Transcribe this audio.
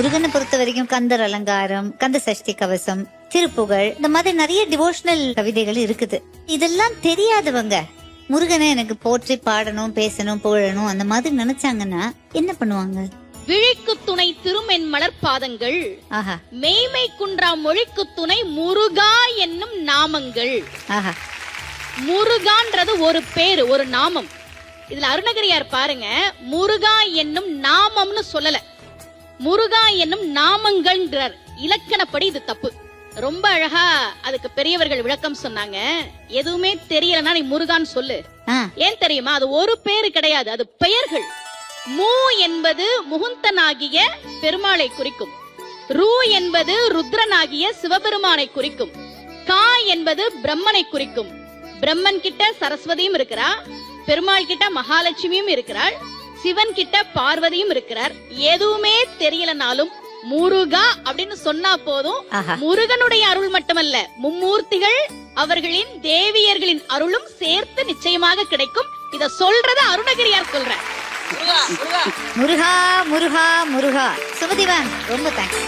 முருகனை பொறுத்த வரைக்கும் கந்தர் அலங்காரம், கந்த சஷ்டி கவசம், திருப்புகழ், இந்த மாதிரி நிறைய டிவோஷனல் கவிதைகள் இருக்குது. இதெல்லாம் தெரியாதவங்க முருகனை எனக்கு போற்றி பாடணும், பேசணும், புகழணும் அந்த மாதிரி நினைச்சாங்கன்னா என்ன பண்ணுவாங்க? விழிக்கு துணை திருமென் மலர்பாதங்கள், ஆஹா மெய்மை குன்றா மொழிக்கு துணை முருகா என்னும் நாமங்கள். ஆஹா முருகான்றது ஒரு பேரு, ஒரு நாமம். இதுல அருணகிரியார் பாருங்க, முருகா என்னும் நாமம்னு சொல்லல, முருகா என்னும் நாமங்கள்ன்றார். இலக்கணப்படி இது தப்பு. ரொம்ப அழகா அதுக்கு பெரியவர்கள் விளக்கம் சொன்னாங்க. எதுவுமே தெரியலன்னா நீ முருகான்னு சொல்லு. ஏன் தெரியுமா? அது ஒரு பேரு கிடையாது, அது பெயர்கள். மூ என்பது முகுந்தனாகிய பெருமாளை குறிக்கும். ரூ என்பது ருத்ரனாகிய சிவபெருமானை குறிக்கும். கா என்பது பிரம்மனை குறிக்கும். பிரம்மன் கிட்ட சரஸ்வதியும் இருக்கிறா, பெருமாள் கிட்ட மகாலட்சுமியும் இருக்கிறாள், சிவன் கிட்ட பார்வதியும் இருக்கிறார். எதுவுமே தெரியலனாலும் முருகா அப்படின்னு சொன்னா போதும். முருகனுடைய அருள் மட்டுமல்ல, மும்மூர்த்திகள் அவர்களின் தேவியர்களின் அருளும் சேர்த்து நிச்சயமாக கிடைக்கும். இத சொல்றத அருணகிரியார் சொல்ற. முருகா முருகா முருகா. சுமதிவான் ரொம்ப தேங்க்ஸ்.